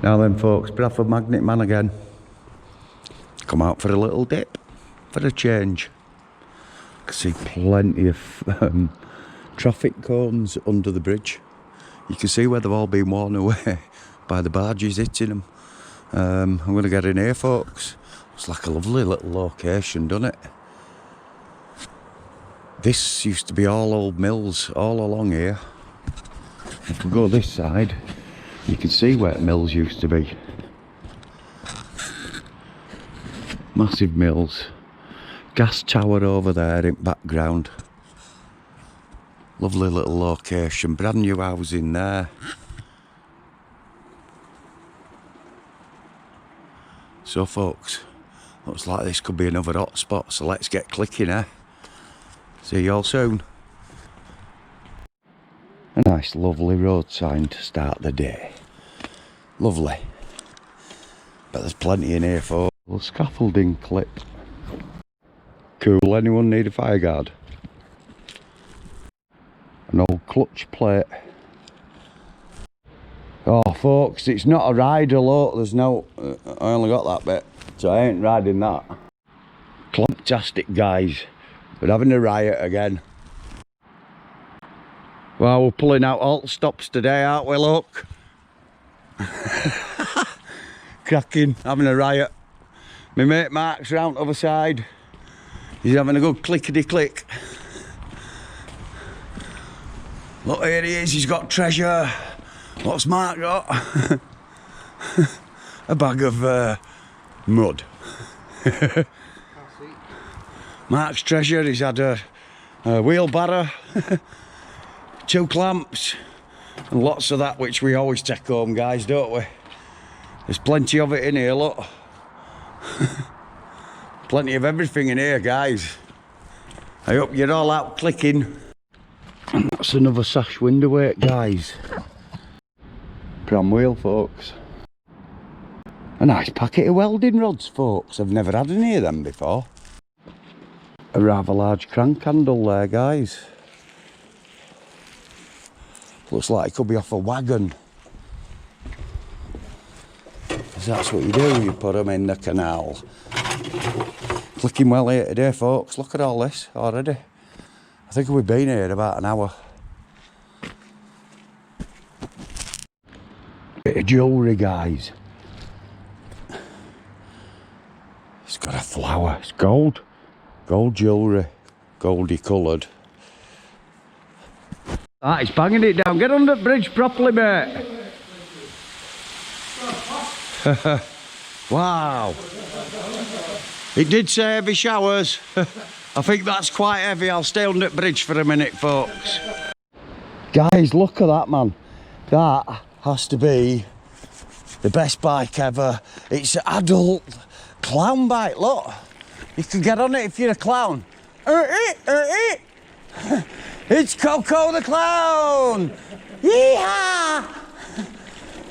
Now then folks, Bradford Magnet Man again. Come out for a little dip, for a change. I can see plenty of traffic cones under the bridge. You can see where they've all been worn away by the barges hitting them. I'm going to get in here folks. It's like a lovely little location, doesn't it? This used to be all old mills all along here. If we go this side, you can see where mills used to be. Massive mills. Gas tower over there in background. Lovely little location, brand new housing there. So folks, looks like this could be another hot spot, so let's get clicking, eh? See you all soon. A nice lovely road sign to start the day. Lovely. But there's plenty in here for a scaffolding clip. Cool, anyone need a fire guard? An old clutch plate. Oh folks, it's not a rider, look, there's no, I only got that bit, so I ain't riding that. Clamp-Tastic guys, we're having a riot again. Well, we're pulling out alt stops today, aren't we, look? Cracking, having a riot. My mate Mark's round the other side. He's having a good clickety-click. Look, here he is, he's got treasure. What's Mark got? A bag of mud. Mark's treasure, he's had a wheelbarrow, 2 clamps, and lots of that which we always take home, guys, don't we? There's plenty of it in here, look. Plenty of everything in here, guys. I hope you're all out clicking. And that's another sash window weight, guys. Pram wheel, folks. A nice packet of welding rods, folks. I've never had any of them before. A rather large crank handle there, guys. Looks like it could be off a wagon. Because that's what you do, you put them in the canal. Clicking well here today, folks. Look at all this already. I think we've been here about an hour. Bit of jewellery, guys. It's got a flower. It's gold. Gold jewellery. Goldy coloured. Ah, he's banging it down. Get under the bridge properly, mate. Wow. It did say heavy showers. I think that's quite heavy. I'll stay under the bridge for a minute, folks. Guys, look at that, man. That has to be the best bike ever. It's an adult clown bike, look. You can get on it if you're a clown. It's Coco the Clown! Yeehaw!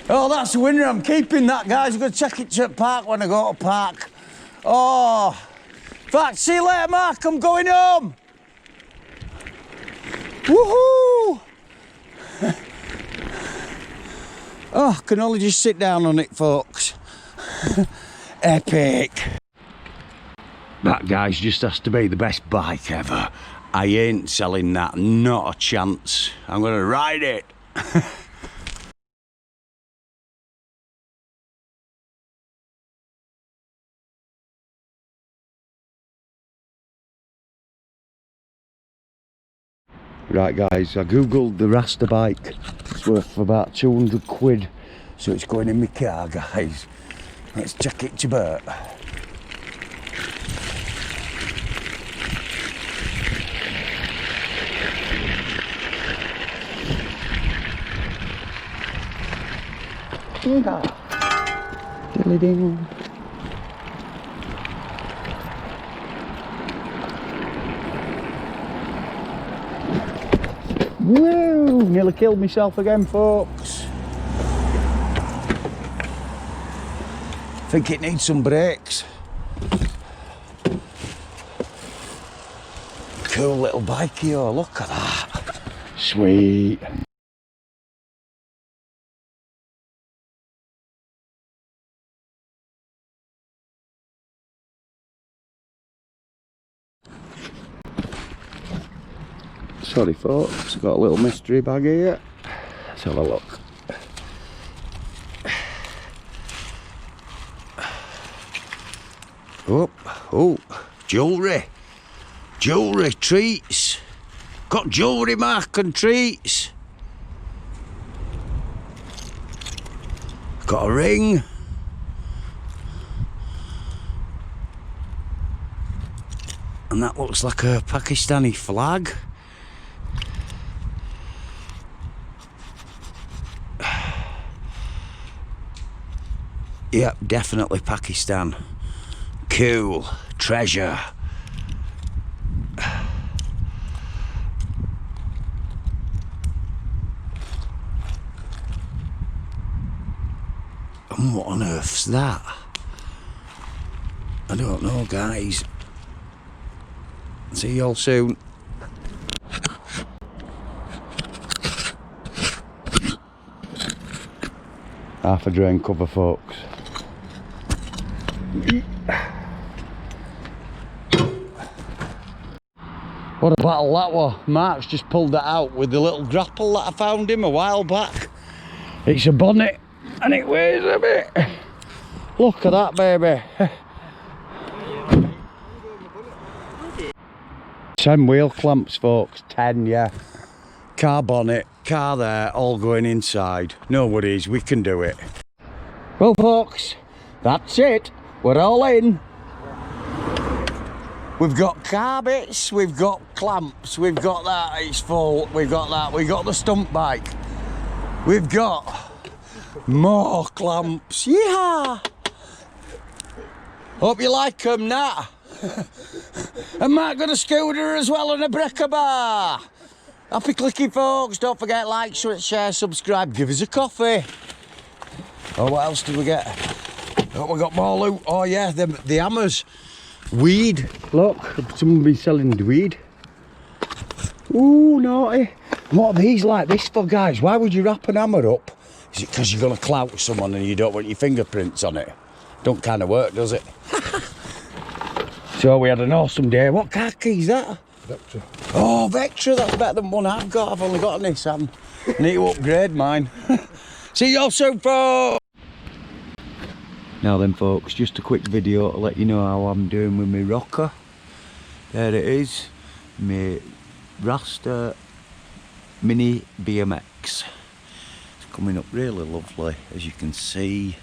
Oh, that's a winner. I'm keeping that, guys. I'm going to take it to the park when I go to park. Oh, in fact, see you later, Mark. I'm going home. Woohoo! Oh, I can only just sit down on it, folks. Epic. That, guys, just has to be the best bike ever. I ain't selling that, not a chance. I'm going to ride it. Right, guys, I googled the Rasta bike. It's worth about 200 quid. So it's going in my car, guys. Let's check it to Bert. Dilly ding. Woo! Nearly killed myself again, folks. I think it needs some brakes. Cool little bike here, look at that. Sweet. Sorry folks, got a little mystery bag here. Let's have a look. Oh, jewellery, treats. Got jewellery, Mark, and treats. Got a ring. And that looks like a Pakistani flag. Yep, definitely Pakistan. Cool. Treasure. And what on earth's that? I don't know, guys. See y'all soon. Half a drain cover, folks. What a battle that was. Mark's just pulled that out with the little grapple that I found him a while back. It's a bonnet and it weighs a bit. Look at that, baby. 10 wheel clamps, folks. 10, yeah. Car bonnet, car there, all going inside. No worries, we can do it. Well, folks, that's it. We're all in. We've got car bits, we've got clamps, we've got that, it's full, we've got that, we've got the stunt bike. We've got more clamps, yeah. Hope you like them, Nat. And Mark got a scooter as well and a breaker bar. Happy clicking, folks. Don't forget, like, share, subscribe, give us a coffee. Oh, what else did we get? Oh, we got more loot. Oh yeah, the hammers. Weed. Look, someone been selling weed. Ooh, naughty. What are these like this for, guys? Why would you wrap an hammer up? Is it because you're going to clout someone and you don't want your fingerprints on it? Don't kind of work, does it? So we had an awesome day. What car key is that? Vectra. Oh, Vectra, that's better than one I've got. I've only got a Nissan. Need to upgrade mine. See you all soon, folks. Now then, folks, just a quick video to let you know how I'm doing with my rocker. There it is, my Rasta Mini BMX. It's coming up really lovely, as you can see.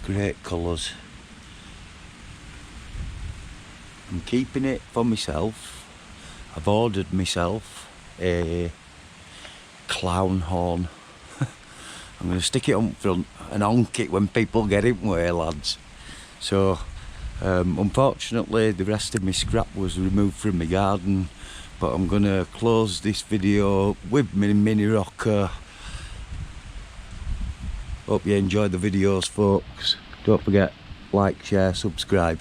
Great colours. I'm keeping it for myself. I've ordered myself a clown horn. I'm going to stick it on front and honk it when people get in way, lads. So, unfortunately, the rest of my scrap was removed from my garden, but I'm going to close this video with my mini rocker. Hope you enjoy the videos, folks. Don't forget, like, share, subscribe.